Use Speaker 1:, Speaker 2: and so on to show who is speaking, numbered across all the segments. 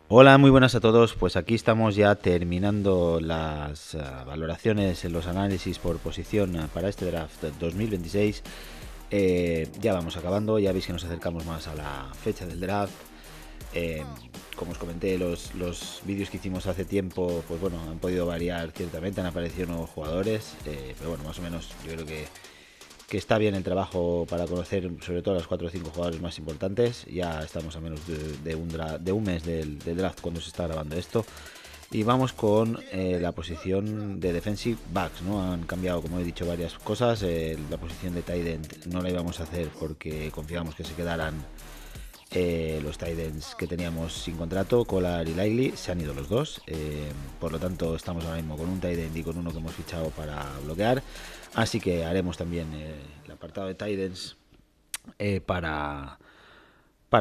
Speaker 1: Hola, muy buenas a todos. Pues aquí estamos ya terminando las valoraciones en los análisis por posición para este draft 2026. Ya vamos acabando, ya veis que nos acercamos más a la fecha del draft. Eh, como os comenté, los vídeos que hicimos hace tiempo, pues bueno, han podido variar ciertamente, han aparecido nuevos jugadores, pero bueno, más o menos yo creo que está bien el trabajo para conocer sobre todo a los 4 o 5 jugadores más importantes. Ya estamos a menos de un mes del draft cuando se está grabando esto. Y vamos con la posición de defensive backs, ¿no? Han cambiado, como he dicho, varias cosas. La posición de tight end no la íbamos a hacer porque confiábamos que se quedaran los tight ends que teníamos sin contrato, Collar y Lively. Se han ido los dos. Por lo tanto, estamos ahora mismo con un tight end y con uno que hemos fichado para bloquear. Así que haremos también el apartado de tight ends para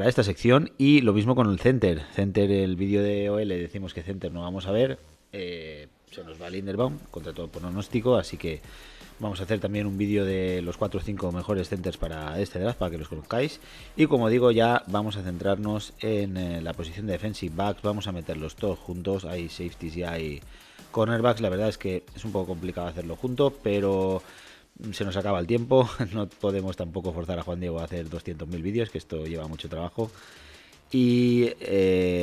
Speaker 1: esta sección. Y lo mismo con el center. Center, el vídeo de OL decimos que center no vamos a ver. Se nos va Linderbaum contra todo pronóstico. Así que vamos a hacer también un vídeo de los 4 o 5 mejores centers para este draft, para que los conozcáis. Y como digo, ya vamos a centrarnos en la posición de defensive backs. Vamos a meterlos todos juntos. Hay safeties y hay cornerbacks. La verdad es que es un poco complicado hacerlo junto, pero se nos acaba el tiempo. No podemos tampoco forzar a Juan Diego a hacer 200.000 vídeos, que esto lleva mucho trabajo. Y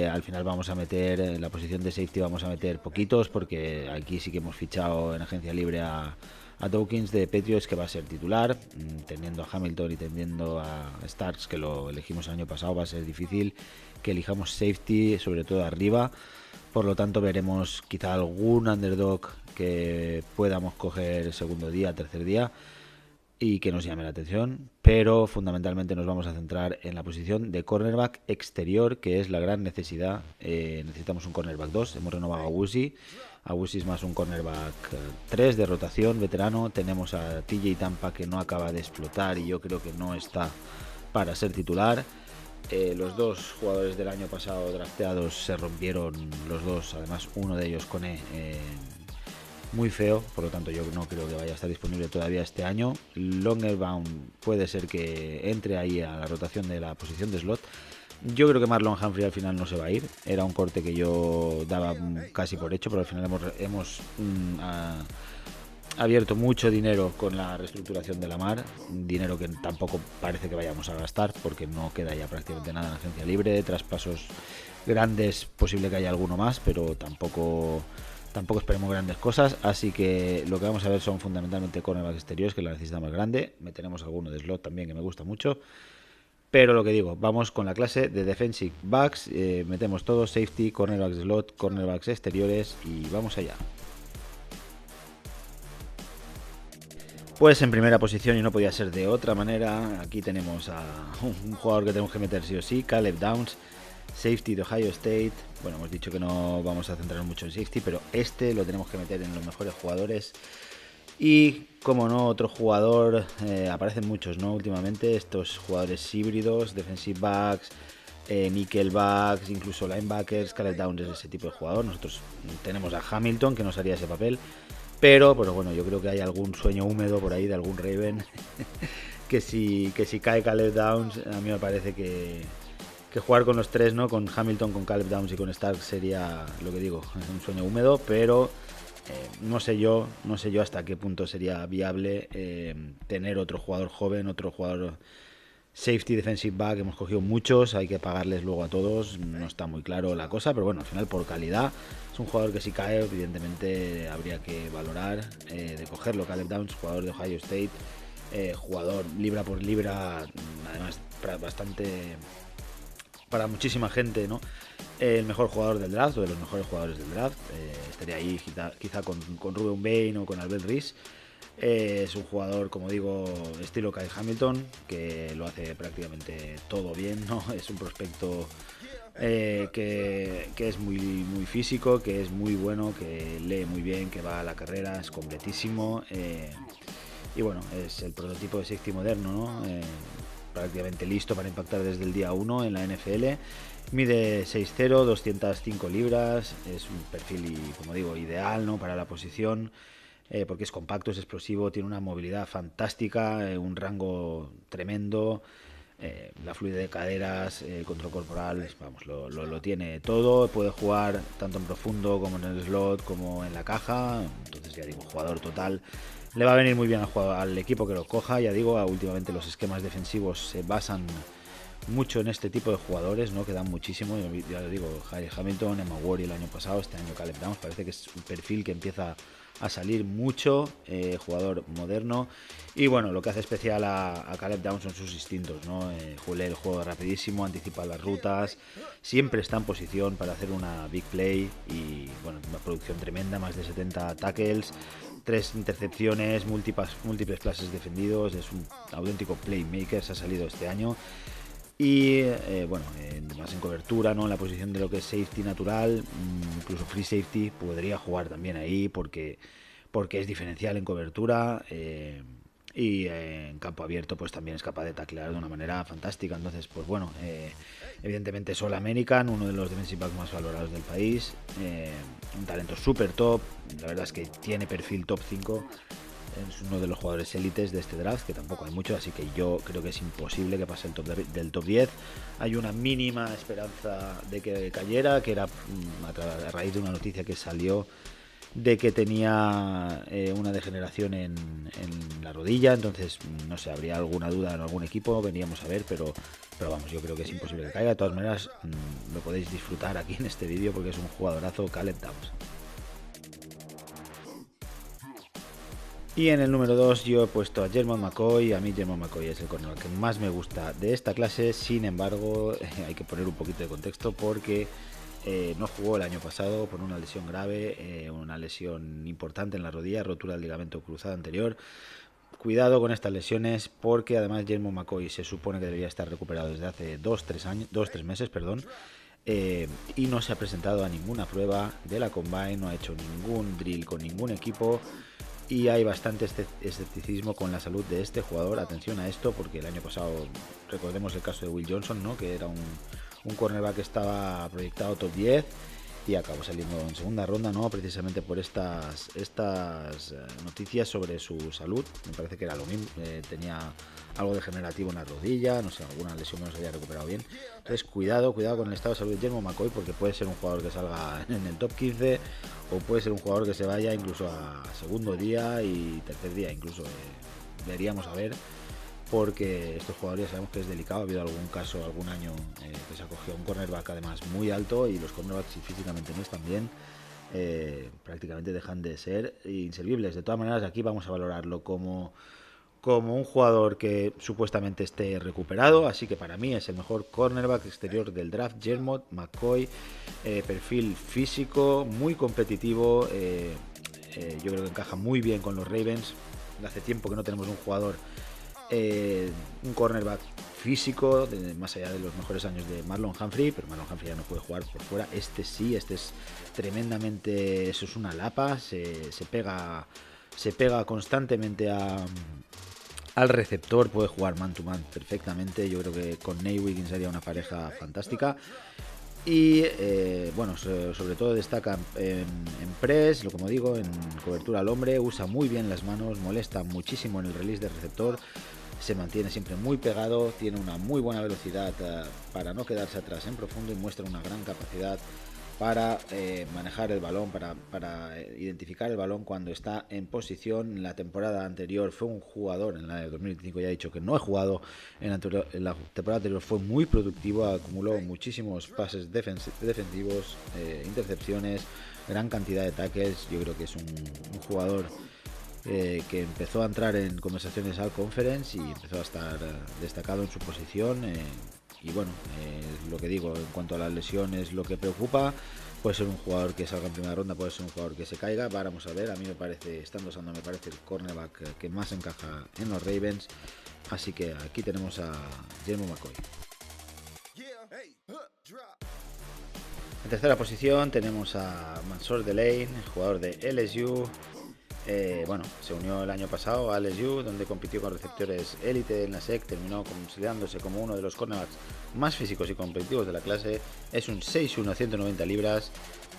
Speaker 1: al final vamos a meter, en la posición de safety vamos a meter poquitos, porque aquí sí que hemos fichado en agencia libre a Dawkins de Patriots, que va a ser titular. Teniendo a Hamilton y teniendo a Starks, que lo elegimos el año pasado, va a ser difícil que elijamos safety, sobre todo arriba. Por lo tanto, veremos quizá algún underdog que podamos coger segundo día, tercer día y que nos llame la atención, pero fundamentalmente nos vamos a centrar en la posición de cornerback exterior, que es la gran necesidad. Necesitamos un cornerback 2, hemos renovado a Wusi. A Wusi es más un cornerback 3 de rotación, veterano. Tenemos a TJ Tampa, que no acaba de explotar y yo creo que no está para ser titular. Los dos jugadores del año pasado drafteados se rompieron los dos, además uno de ellos con muy feo, por lo tanto yo no creo que vaya a estar disponible todavía este año. Longerbaum puede ser que entre ahí a la rotación de la posición de slot. Yo creo que Marlon Humphrey al final no se va a ir. Era un corte que yo daba casi por hecho, pero al final hemos abierto mucho dinero con la reestructuración de la mar. Dinero que tampoco parece que vayamos a gastar, porque no queda ya prácticamente nada en agencia libre. Traspasos grandes, posible que haya alguno más, pero tampoco esperemos grandes cosas. Así que lo que vamos a ver son fundamentalmente cornerbacks exteriores, que la necesitamos grande. Meteremos alguno de slot también, que me gusta mucho. Pero lo que digo, vamos con la clase de defensive backs. Metemos todos: safety, cornerbacks slot, cornerbacks exteriores, y vamos allá. Pues en primera posición, y no podía ser de otra manera, aquí tenemos a un jugador que tenemos que meter sí o sí: Caleb Downs, safety de Ohio State. Bueno, hemos dicho que no vamos a centrarnos mucho en safety, pero este lo tenemos que meter en los mejores jugadores. Y como no, otro jugador, aparecen muchos, ¿no? Últimamente, estos jugadores híbridos, defensive backs, nickel backs, incluso linebackers. Caleb Downs es ese tipo de jugador. Nosotros tenemos a Hamilton, que nos haría ese papel. Pero bueno, yo creo que hay algún sueño húmedo por ahí de algún Raven que si cae Caleb Downs, a mí me parece que jugar con los tres, ¿no? Con Hamilton, con Caleb Downs y con Stark sería, lo que digo, un sueño húmedo, pero no sé yo hasta qué punto sería viable tener otro jugador joven, otro jugador safety, defensive back. Hemos cogido muchos, hay que pagarles luego a todos, no está muy claro la cosa, pero bueno, al final por calidad es un jugador que si cae, evidentemente habría que valorar de cogerlo. Caleb Downs, jugador de Ohio State, jugador libra por libra, además bastante para muchísima gente, ¿no? El mejor jugador del draft, o de los mejores jugadores del draft. Estaría ahí quizá con Ruben Bain o con Albert Rees. Es un jugador, como digo, estilo Kyle Hamilton, que lo hace prácticamente todo bien, ¿no? Es un prospecto que es muy físico, que es muy bueno, que lee muy bien, que va a la carrera, es completísimo. Y bueno, es el prototipo de safety moderno, ¿no? Prácticamente listo para impactar desde el día 1 en la NFL. Mide 6'0", 205 libras, es un perfil, como digo, ideal, ¿no? Para la posición, porque es compacto, es explosivo, tiene una movilidad fantástica, un rango tremendo. la fluidez de caderas, control corporal, vamos, lo tiene todo. Puede jugar tanto en profundo como en el slot como en la caja. Entonces ya digo, jugador total. Le va a venir muy bien al equipo que lo coja. Ya digo, últimamente los esquemas defensivos se basan mucho en este tipo de jugadores, ¿no? Que dan muchísimo. Ya lo digo, Hamilton, Emma Ward el año pasado, este año Caleb Downs, parece que es un perfil que empieza a salir mucho, jugador moderno. Y bueno, lo que hace especial a Caleb Downs son sus instintos, ¿no? Lee el juego rapidísimo, anticipa las rutas, siempre está en posición para hacer una big play y bueno, una producción tremenda, más de 70 tackles, 3 intercepciones, múltiples pases defendidos, es un auténtico playmaker, se ha salido este año. Y bueno, más en cobertura, ¿no? En la posición de lo que es safety natural, incluso free safety, podría jugar también ahí porque es diferencial en cobertura, y en campo abierto pues también es capaz de taclear de una manera fantástica. Entonces, pues bueno, evidentemente es All American, uno de los defensive backs más valorados del país, un talento súper top, la verdad es que tiene perfil top 5. Es uno de los jugadores élites de este draft, que tampoco hay mucho, así que yo creo que es imposible que pase del top 10. Hay una mínima esperanza de que cayera, que era a raíz de una noticia que salió de que tenía una degeneración en la rodilla. Entonces, no sé, habría alguna duda en algún equipo, veníamos a ver, pero vamos, yo creo que es imposible que caiga. De todas maneras, lo podéis disfrutar aquí en este vídeo porque es un jugadorazo, Caleb Downs. Y en el número 2 yo he puesto a Jermon McCoy. A mí Jermon McCoy es el cornerback que más me gusta de esta clase. Sin embargo, hay que poner un poquito de contexto porque no jugó el año pasado por una lesión grave, una lesión importante en la rodilla, rotura del ligamento cruzado anterior. Cuidado con estas lesiones porque además Jermon McCoy se supone que debería estar recuperado desde hace 2-3 meses, perdón. Y no se ha presentado a ninguna prueba de la Combine, no ha hecho ningún drill con ningún equipo. Y hay bastante escepticismo con la salud de este jugador. Atención a esto, porque el año pasado, recordemos el caso de Will Johnson, ¿no? Que era un cornerback que estaba proyectado top 10 y acabó saliendo en segunda ronda, ¿no? Precisamente por estas noticias sobre su salud. Me parece que era lo mismo, tenía algo degenerativo en la rodilla, no sé, alguna lesión que no se había recuperado bien. Entonces cuidado con el estado de salud de Jermon McCoy, porque puede ser un jugador que salga en el top 15 o puede ser un jugador que se vaya incluso a segundo día y tercer día, incluso veríamos a ver, porque estos jugadores sabemos que es delicado. Ha habido algún caso, algún año, que se acogió a un cornerback además muy alto, y los cornerbacks, si físicamente no están bien, prácticamente dejan de ser inservibles. De todas maneras, aquí vamos a valorarlo como un jugador que supuestamente esté recuperado, así que para mí es el mejor cornerback exterior del draft, Jermon McCoy. Perfil físico, muy competitivo, yo creo que encaja muy bien con los Ravens. Hace tiempo que no tenemos un jugador, un cornerback físico, más allá de los mejores años de Marlon Humphrey, pero Marlon Humphrey ya no puede jugar por fuera. Este sí, este es tremendamente, eso es una lapa, se pega constantemente al receptor, puede jugar man to man perfectamente. Yo creo que con Nate Wiggins sería una pareja fantástica. Y bueno, sobre todo destaca en press, como digo, en cobertura al hombre, usa muy bien las manos, molesta muchísimo en el release del receptor, se mantiene siempre muy pegado, tiene una muy buena velocidad para no quedarse atrás en profundo, y muestra una gran capacidad para manejar el balón, para identificar el balón cuando está en posición. En la temporada anterior fue un jugador, en la de 2025 ya he dicho que no he jugado, en la temporada anterior fue muy productivo, acumuló muchísimos pases defensivos, intercepciones, gran cantidad de tackles. Yo creo que es un jugador que empezó a entrar en conversaciones al Conference y empezó a estar destacado en su posición. Y bueno, lo que digo, en cuanto a las lesiones, lo que preocupa, puede ser un jugador que salga en primera ronda, puede ser un jugador que se caiga. Vamos a ver, a mí me parece, estando usando, me parece el cornerback que más encaja en los Ravens. Así que aquí tenemos a Jermon McCoy. En tercera posición tenemos a Mansour Delane, jugador de LSU. Bueno, se unió el año pasado a LSU, donde compitió con receptores élite en la SEC, terminó consolidándose como uno de los cornerbacks más físicos y competitivos de la clase. Es un 6'1", 190 libras,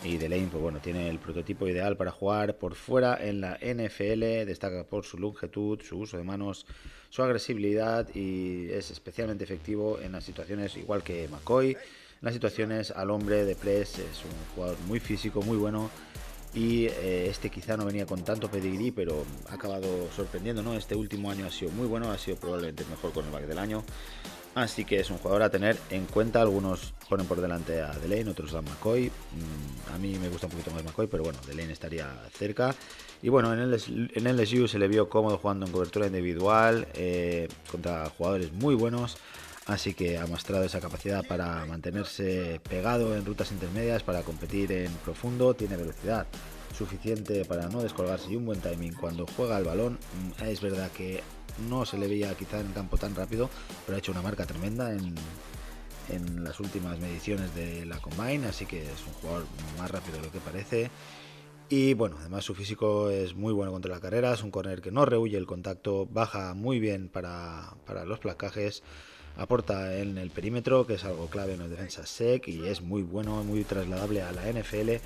Speaker 1: y Delane, pues bueno, tiene el prototipo ideal para jugar por fuera en la NFL. Destaca por su longitud, su uso de manos, su agresividad y es especialmente efectivo en las situaciones igual que McCoy, en las situaciones al hombre de press. Es un jugador muy físico, muy bueno. Y este quizá no venía con tanto pedigrí, pero ha acabado sorprendiendo, ¿no? Este último año ha sido muy bueno, ha sido probablemente el mejor cornerback del año. Así que es un jugador a tener en cuenta. Algunos ponen por delante a Delane, otros a McCoy. A mí me gusta un poquito más McCoy, pero bueno, Delane estaría cerca. Y bueno, en el LSU se le vio cómodo jugando en cobertura individual contra jugadores muy buenos. Así que ha mostrado esa capacidad para mantenerse pegado en rutas intermedias, para competir en profundo. Tiene velocidad suficiente para no descolgarse y un buen timing cuando juega el balón. Es verdad que no se le veía quizá en el campo tan rápido, pero ha hecho una marca tremenda en las últimas mediciones de la Combine, así que es un jugador más rápido de lo que parece. Y bueno, además su físico es muy bueno contra la carrera, es un corner que no rehuye el contacto, baja muy bien para los placajes, aporta en el perímetro, que es algo clave en las defensas sec, y es muy bueno, muy trasladable a la NFL.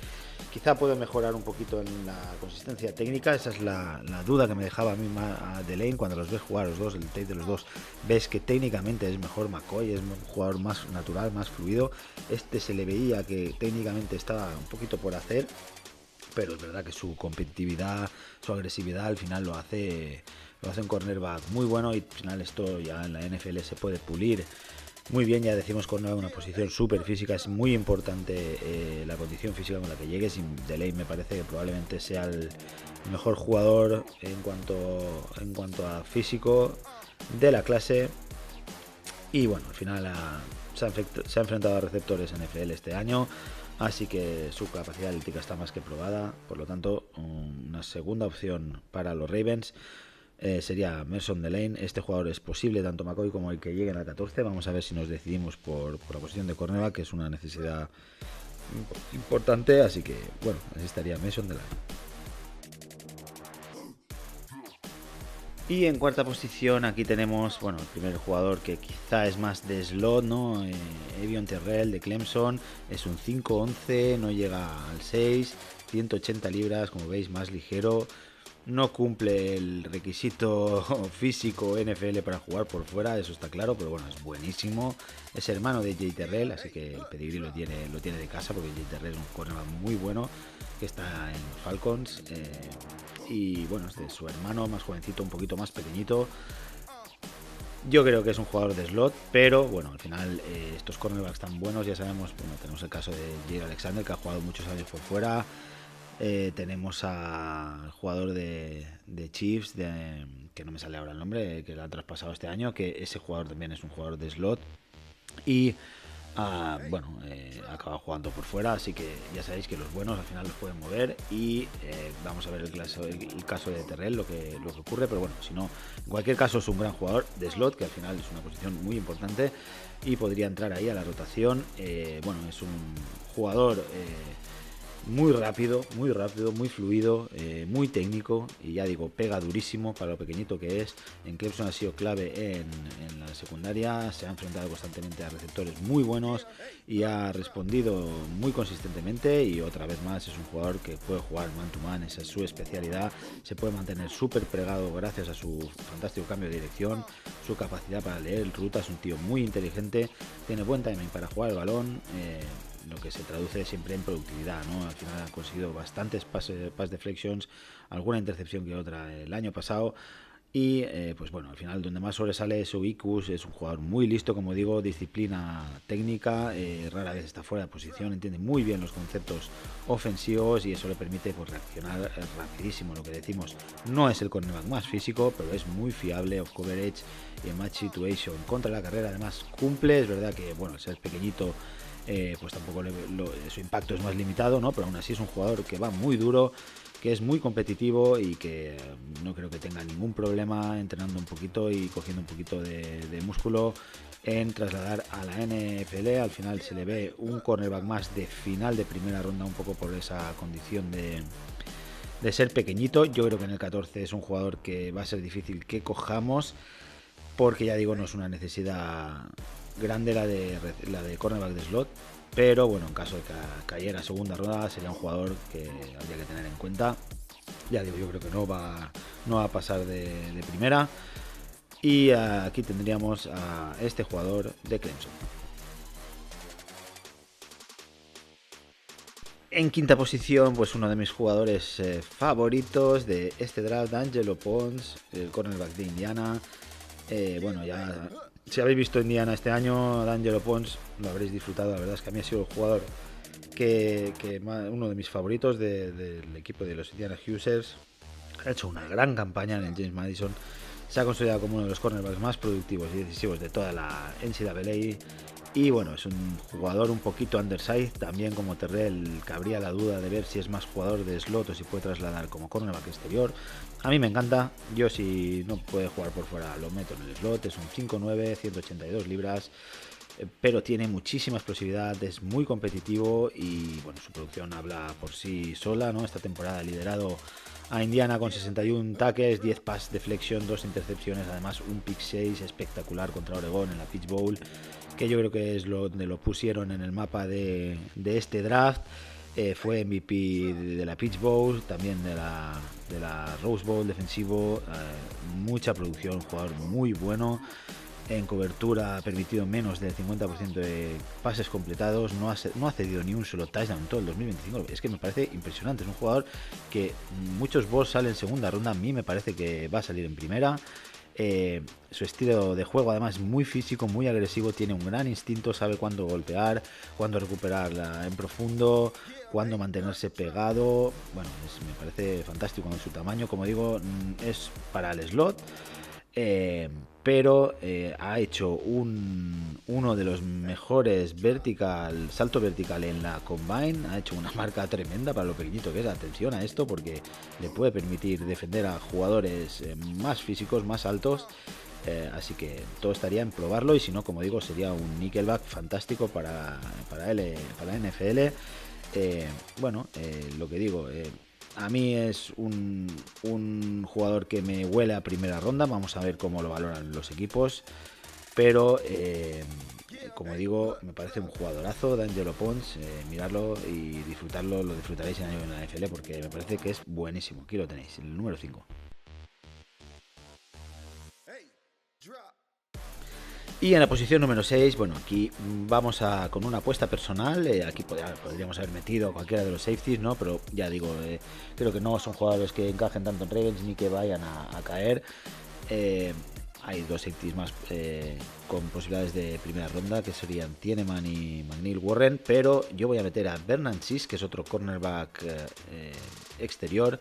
Speaker 1: Quizá puede mejorar un poquito en la consistencia técnica, esa es la duda que me dejaba a mí a Delane cuando los ves jugar los dos, el tape de los dos, ves que técnicamente es mejor McCoy, es un jugador más natural, más fluido. Este se le veía que técnicamente estaba un poquito por hacer, pero es verdad que su competitividad, su agresividad al final lo hace un cornerback muy bueno, y al final esto ya en la NFL se puede pulir muy bien. Ya decimos cornerback, una posición súper física, es muy importante la condición física con la que llegues, y Delay me parece que probablemente sea el mejor jugador en cuanto a físico de la clase. Y bueno, al final se ha enfrentado a receptores NFL este año, así que su capacidad atlética está más que probada. Por lo tanto, una segunda opción para los Ravens sería Merson Delane. Este jugador es posible, tanto McCoy como el que llegue a la 14. Vamos a ver si nos decidimos por la posición de cornerback, que es una necesidad importante. Así que bueno, así estaría Merson Delane. Y en cuarta posición aquí tenemos, bueno, el primer jugador que quizá es más de slot, ¿no? Evion Terrell de Clemson. Es un 5'11", no llega al 6, 180 libras, como veis, más ligero. No cumple el requisito físico NFL para jugar por fuera, eso está claro, pero bueno, es buenísimo. Es hermano de Jay Terrell, así que el pedigrí lo tiene de casa, porque Jay Terrell es un cornerback muy bueno que está en los Falcons. Y bueno, este es su hermano más jovencito, un poquito más pequeñito. Yo creo que es un jugador de slot, pero bueno, al final estos cornerbacks tan buenos, ya sabemos, bueno, tenemos el caso de Jair Alexander, que ha jugado muchos años por fuera. Tenemos al jugador de Chiefs, que no me sale ahora el nombre, que lo ha traspasado este año, que ese jugador también es un jugador de slot. Y bueno, acaba jugando por fuera, así que ya sabéis que los buenos al final los pueden mover. Y vamos a ver el caso de Terrell, lo que ocurre, pero bueno, si no, en cualquier caso es un gran jugador de slot, que al final es una posición muy importante y podría entrar ahí a la rotación. Bueno, es un jugador muy rápido, muy fluido, muy técnico, y ya digo, pega durísimo para lo pequeñito que es. En Clemson ha sido clave en la secundaria, se ha enfrentado constantemente a receptores muy buenos y ha respondido muy consistentemente. Y otra vez más es un jugador que puede jugar man to man, esa es su especialidad. Se puede mantener súper pegado gracias a su fantástico cambio de dirección, su capacidad para leer rutas. Es un tío muy inteligente, tiene buen timing para jugar el balón, lo que se traduce siempre en productividad, ¿no? Al final ha conseguido bastantes pass deflections, alguna intercepción que otra el año pasado. Y pues bueno, al final donde más sobresale es su IQ. Es un jugador muy listo, como digo, disciplina técnica, rara vez está fuera de posición, entiende muy bien los conceptos ofensivos, y eso le permite pues reaccionar rapidísimo. Lo que decimos, no es el cornerback más físico, pero es muy fiable off coverage y en match situation. Contra la carrera además cumple. Es verdad que bueno, al ser pequeñito pues tampoco su impacto es más limitado, ¿no? Pero aún así es un jugador que va muy duro, que es muy competitivo y que no creo que tenga ningún problema entrenando un poquito y cogiendo un poquito de músculo en trasladar a la NFL. Al final se le ve un cornerback más de final de primera ronda, un poco por esa condición de ser pequeñito. Yo creo que en el 14 es un jugador que va a ser difícil que cojamos, porque ya digo, no es una necesidad grande la de cornerback de slot, pero bueno, en caso de que cayera segunda ronda sería un jugador que habría que tener en cuenta. Ya digo, yo creo que no va a pasar de primera. Y aquí tendríamos a este jugador de Clemson. En quinta posición, pues uno de mis jugadores favoritos de este draft, D'Angelo Pons, el cornerback de Indiana. Bueno, ya si habéis visto Indiana este año, D'Angelo Pons lo habréis disfrutado. La verdad es que a mí ha sido el jugador uno de mis favoritos del equipo de los Indiana Hoosiers. Ha hecho una gran campaña en el James Madison. Se ha considerado como uno de los cornerbacks más productivos y decisivos de toda la NCAA. Y bueno, es un jugador un poquito undersized, también como Terrell. Cabría la duda de ver si es más jugador de slot o si puede trasladar como cornerback exterior. A mí me encanta. Yo, si no puede jugar por fuera, lo meto en el slot. Es un 5'9", 182 libras, pero tiene muchísima explosividad, es muy competitivo y bueno, su producción habla por sí sola, ¿no? Esta temporada ha liderado a Indiana con 61 tackles, 10 pass deflection, 2 intercepciones, además un pick 6 espectacular contra Oregón en la Peach Bowl, que yo creo que es donde lo pusieron en el mapa de este draft. Fue MVP de la Peach Bowl, también de la Rose Bowl defensivo. Mucha producción, jugador muy bueno. En cobertura ha permitido menos del 50% de pases completados, no ha cedido ni un solo touchdown en todo el 2025. Es que me parece impresionante, es un jugador que muchos balls salen en segunda ronda, a mí me parece que va a salir en primera. Su estilo de juego además es muy físico, muy agresivo, tiene un gran instinto, sabe cuándo golpear, cuándo recuperarla en profundo, cuándo mantenerse pegado. Bueno, me parece fantástico con su tamaño, como digo, es para el slot. Pero ha hecho uno de los mejores salto vertical en la Combine. Ha hecho una marca tremenda para lo pequeñito que es. Atención a esto, porque le puede permitir defender a jugadores más físicos, más altos. Así que todo estaría en probarlo, y si no, como digo, sería un nickelback fantástico para NFL. Lo que digo, a mí es un jugador que me huele a primera ronda. Vamos a ver cómo lo valoran los equipos. Pero, como digo, me parece un jugadorazo, D'Angelo Pons. Mirarlo y disfrutarlo, lo disfrutaréis en la NFL, porque me parece que es buenísimo. Aquí lo tenéis, el número 5. Y en la posición número 6, bueno, aquí vamos con una apuesta personal. Aquí podríamos haber metido cualquiera de los safeties, ¿no? Pero ya digo, creo que no son jugadores que encajen tanto en Ravens ni que vayan a caer. Hay dos safeties más con posibilidades de primera ronda, que serían Tieneman y McNeil Warren, pero yo voy a meter a Bernard Sis, que es otro cornerback exterior.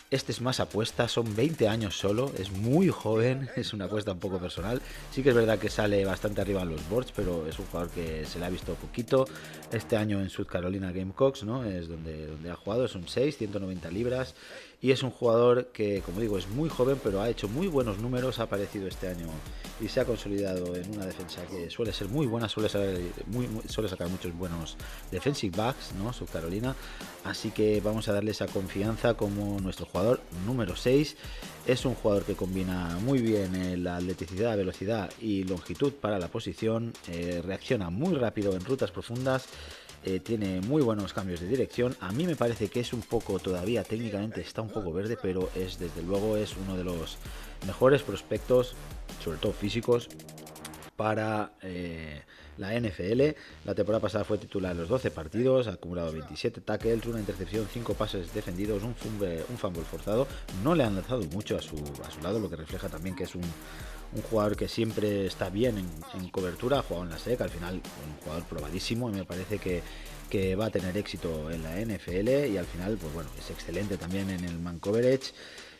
Speaker 1: Este es más apuesta, son 20 años solo, es muy joven, es una apuesta un poco personal. Sí que es verdad que sale bastante arriba en los boards, pero es un jugador que se le ha visto poquito. Este año en South Carolina Gamecocks, ¿no? Es donde ha jugado, es un 6, 190 libras. Y es un jugador que, como digo, es muy joven, pero ha hecho muy buenos números. Ha aparecido este año y se ha consolidado en una defensa que suele ser muy buena, suele sacar muchos buenos defensive backs, ¿no? South Carolina. Así que vamos a darle esa confianza como nuestro jugador número 6. Es un jugador que combina muy bien la atleticidad, velocidad y longitud para la posición. Reacciona muy rápido en rutas profundas. Tiene muy buenos cambios de dirección. A mí me parece que es un poco, todavía técnicamente está un poco verde, pero desde luego es uno de los mejores prospectos, sobre todo físicos, para la NFL. La temporada pasada fue titular en los 12 partidos, ha acumulado 27 tackles, una intercepción, 5 pases defendidos, un fumble forzado. No le han lanzado mucho a su lado, lo que refleja también que es un jugador que siempre está bien en cobertura. Ha jugado en la SEC, al final un jugador probadísimo, y me parece que va a tener éxito en la NFL, y al final, pues bueno, es excelente también en el man coverage.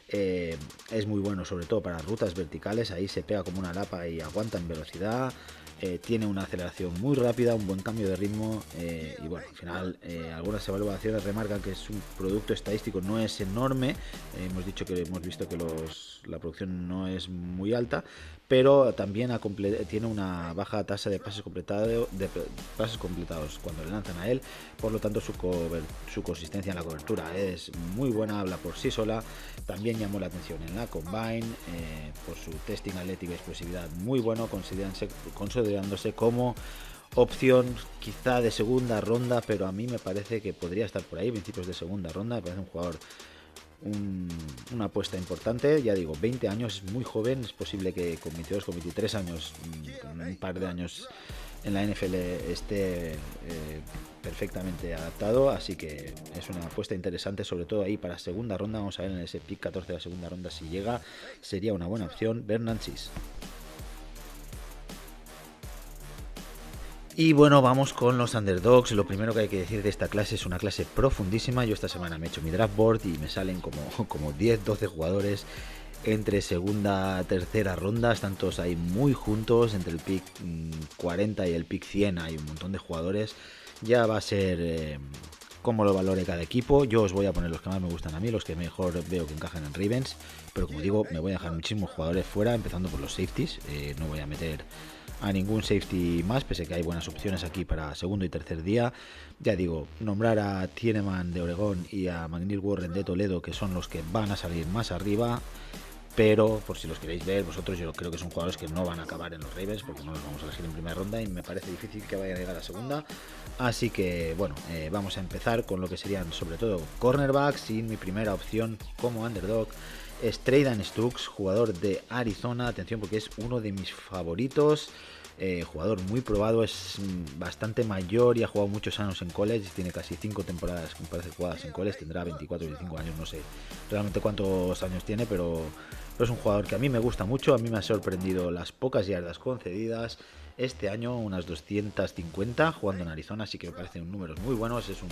Speaker 1: Es muy bueno sobre todo para rutas verticales, ahí se pega como una lapa y aguanta en velocidad. Tiene una aceleración muy rápida, un buen cambio de ritmo, y bueno, al final algunas evaluaciones remarcan que su producto estadístico no es enorme. Hemos visto que la producción no es muy alta, pero también tiene una baja tasa de pases completados cuando le lanzan a él. Por lo tanto, su consistencia en la cobertura es muy buena, habla por sí sola. También llamó la atención en la Combine por su testing atlético y explosividad muy bueno, considerándose como opción quizá de segunda ronda, pero a mí me parece que podría estar por ahí, principios de segunda ronda. Me parece un jugador una apuesta importante. Ya digo, 20 años es muy joven, es posible que con 22, con 23 años, con un par de años en la NFL esté perfectamente adaptado, así que es una apuesta interesante, sobre todo ahí para segunda ronda. Vamos a ver en ese pick 14 de la segunda ronda si llega, sería una buena opción Bernard Sis. Y bueno, vamos con los underdogs. Lo primero que hay que decir de esta clase es una clase profundísima. Yo esta semana me he hecho mi draft board y me salen como 10, 12 jugadores entre segunda, tercera ronda. Están todos ahí muy juntos. Entre el pick 40 y el pick 100 hay un montón de jugadores. Ya va a ser cómo lo valore cada equipo. Yo os voy a poner los que más me gustan a mí, los que mejor veo que encajan en Ravens. Pero como digo, me voy a dejar muchísimos jugadores fuera, empezando por los safeties. No voy a meter a ningún safety más, pese a que hay buenas opciones aquí para segundo y tercer día. Ya digo, nombrar a Tieneman de Oregón y a McNeil Warren de Toledo, que son los que van a salir más arriba. Pero por si los queréis ver vosotros, yo creo que son jugadores que no van a acabar en los Ravens, porque no los vamos a elegir en primera ronda y me parece difícil que vayan a llegar a segunda. Así que bueno, vamos a empezar con lo que serían sobre todo cornerbacks, y mi primera opción como underdog es Tre'Davious Stooks, jugador de Arizona. Atención, porque es uno de mis favoritos. Jugador muy probado, es bastante mayor y ha jugado muchos años en college. Tiene casi 5 temporadas, me parece, jugadas en college. Tendrá 24 o 25 años, no sé realmente cuántos años tiene, pero es un jugador que a mí me gusta mucho. A mí me ha sorprendido las pocas yardas concedidas este año, unas 250 jugando en Arizona, así que me parecen números muy buenos. Es un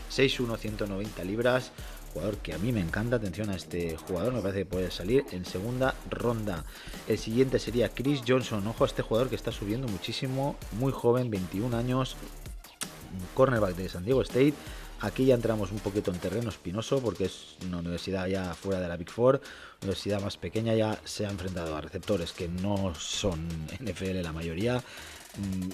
Speaker 1: 6'1", 190 libras, jugador que a mí me encanta. Atención a este jugador, me parece que puede salir en segunda ronda. El siguiente sería Chris Johnson. Ojo a este jugador que está subiendo muchísimo, muy joven, 21 años, cornerback de San Diego State. Aquí ya entramos un poquito en terreno espinoso, porque es una universidad ya fuera de la Big Four, universidad más pequeña. Ya se ha enfrentado a receptores que no son NFL la mayoría.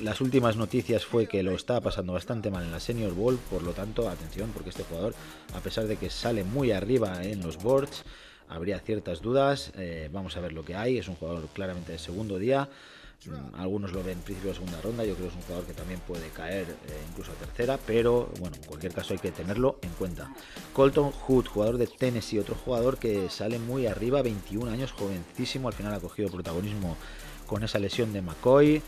Speaker 1: Las últimas noticias fue que lo estaba pasando bastante mal en la Senior Bowl, por lo tanto, atención, porque este jugador, a pesar de que sale muy arriba en los boards, habría ciertas dudas. Vamos a ver lo que hay. Es un jugador claramente de segundo día. Algunos lo ven en principio de segunda ronda. Yo creo que es un jugador que también puede caer incluso a tercera, pero bueno, en cualquier caso hay que tenerlo en cuenta. Colton Hood, jugador de Tennessee, otro jugador que sale muy arriba, 21 años, jovencísimo. Al final ha cogido protagonismo con esa lesión de McCoy.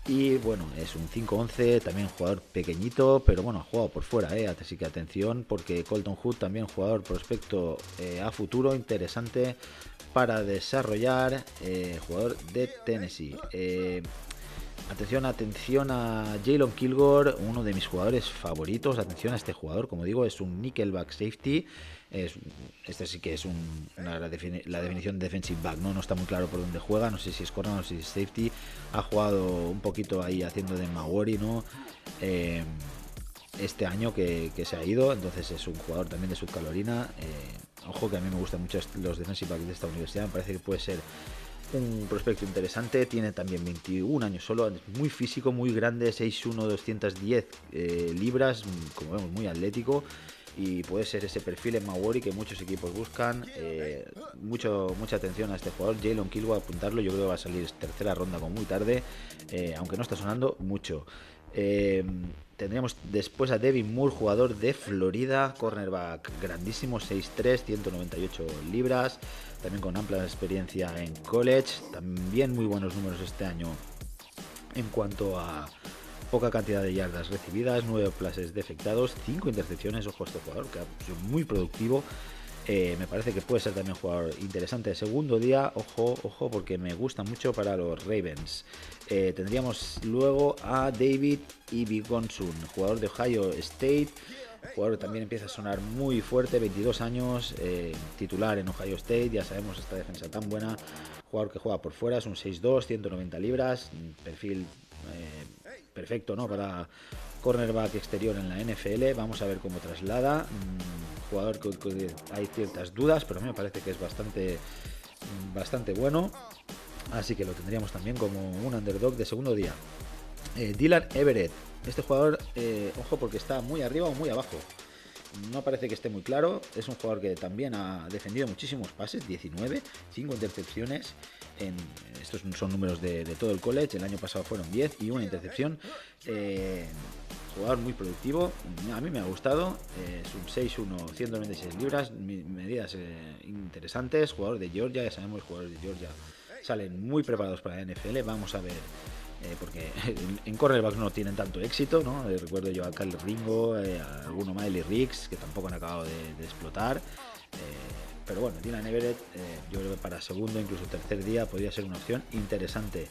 Speaker 1: Y bueno, es un 5'11", también jugador pequeñito, pero bueno, ha jugado por fuera, así que atención, porque Colton Hood también jugador prospecto a futuro, interesante para desarrollar, jugador de Tennessee. Atención a Jalen Kilgore, uno de mis jugadores favoritos. Atención a este jugador, como digo, es un nickelback safety. Este sí que es la definición de defensive back, ¿no? No está muy claro por dónde juega, no sé si es corner o si es safety. Ha jugado un poquito ahí haciendo de Maori, ¿no? Este año que se ha ido, entonces es un jugador también de South Carolina. Ojo que a mí me gustan mucho los defensive backs de esta universidad, me parece que puede ser un prospecto interesante. Tiene también 21 años solo, es muy físico, muy grande, 6'1", 210 libras, como vemos, muy atlético, y puede ser ese perfil en Maori que muchos equipos buscan. Mucha atención a este jugador, Jalen Kilgore, apuntarlo. Yo creo que va a salir tercera ronda como muy tarde, aunque no está sonando mucho. Tendríamos después a Devin Moore, jugador de Florida, cornerback grandísimo, 6'3", 198 libras, también con amplia experiencia en college. También muy buenos números este año en cuanto a poca cantidad de yardas recibidas, 9 pases defectados, 5 intercepciones. Ojo a este jugador, que ha sido muy productivo. Me parece que puede ser también un jugador interesante de segundo día. Ojo, porque me gusta mucho para los Ravens. Tendríamos luego a David Ibigonsun, jugador de Ohio State. Jugador que también empieza a sonar muy fuerte, 22 años, titular en Ohio State. Ya sabemos esta defensa tan buena. Jugador que juega por fuera, es un 6'2", 190 libras. Perfil perfecto, ¿no?, para cornerback exterior en la NFL. Vamos a ver cómo traslada. Jugador que hay ciertas dudas, pero a mí me parece que es bastante bueno. Así que lo tendríamos también como un underdog de segundo día. Dylan Everett. Este jugador, ojo, porque está muy arriba o muy abajo. No parece que esté muy claro. Es un jugador que también ha defendido muchísimos pases, 19, 5 intercepciones. Estos son números de todo el college. El año pasado fueron 10 y una intercepción. jugador muy productivo, a mí me ha gustado, es un 6'1", 196 libras, medidas interesantes, jugador de Georgia, ya sabemos, los jugadores de Georgia salen muy preparados para la NFL, vamos a ver, porque en cornerback no tienen tanto éxito, ¿no? Recuerdo yo a Kyle Ringo, a alguno Miley Riggs, que tampoco han acabado de explotar. Pero bueno, Dylan Everett, yo creo que para segundo, incluso tercer día, podría ser una opción interesante.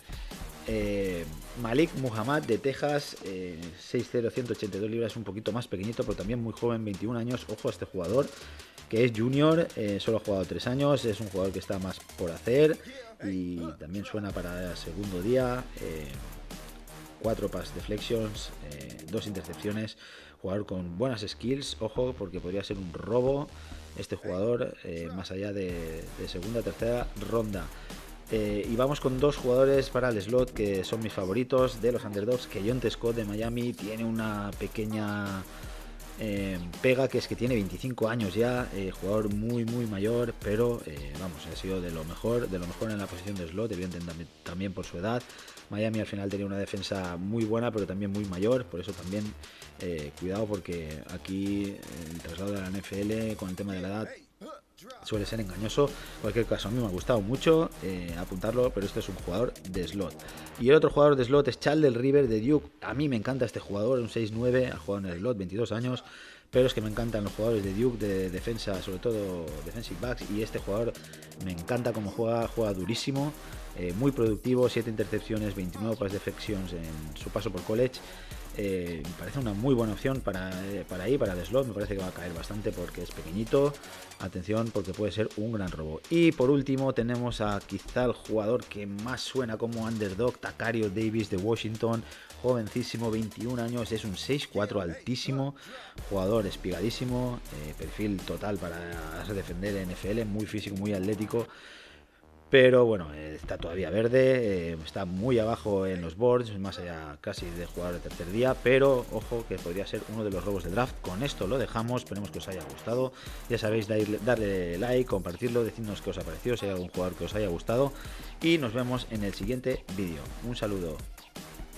Speaker 1: Malik Muhammad de Texas, 6'0", 182 libras, un poquito más pequeñito, pero también muy joven, 21 años. Ojo a este jugador, que es junior, solo ha jugado 3 años, es un jugador que está más por hacer y también suena para el segundo día. 4 pass deflections, 2 intercepciones, jugador con buenas skills, ojo, porque podría ser un robo este jugador, más allá de segunda, tercera ronda. Y vamos con 2 jugadores para el slot que son mis favoritos de los underdogs. Que Keionte Scott de Miami tiene una pequeña pega, que es que tiene 25 años ya, jugador muy mayor, pero vamos, ha sido de lo mejor en la posición de slot, evidentemente también por su edad. Miami al final tenía una defensa muy buena, pero también muy mayor, por eso también cuidado, porque aquí el traslado de la NFL con el tema de la edad suele ser engañoso. En cualquier caso, a mí me ha gustado mucho apuntarlo, pero este es un jugador de slot. Y el otro jugador de slot es Chandler River de Duke. A mí me encanta este jugador, un 6'9", ha jugado en el slot, 22 años, pero es que me encantan los jugadores de Duke de defensa, sobre todo defensive backs, y este jugador me encanta cómo juega durísimo, muy productivo, 7 intercepciones, 29 pass deflections en su paso por college. Me parece una muy buena opción para el slot. Me parece que va a caer bastante porque es pequeñito. Atención, porque puede ser un gran robo. Y por último tenemos a quizá el jugador que más suena como underdog, Tacario Davis de Washington, jovencísimo, 21 años, es un 6'4", altísimo, jugador espigadísimo, perfil total para defender NFL, muy físico, muy atlético. Pero bueno, está todavía verde, está muy abajo en los boards, más allá casi de jugador de tercer día, pero ojo que podría ser uno de los robos de draft. Con esto lo dejamos, esperemos que os haya gustado. Ya sabéis, darle like, compartirlo, decidnos qué os ha parecido, si hay algún jugador que os haya gustado, y nos vemos en el siguiente vídeo. Un saludo.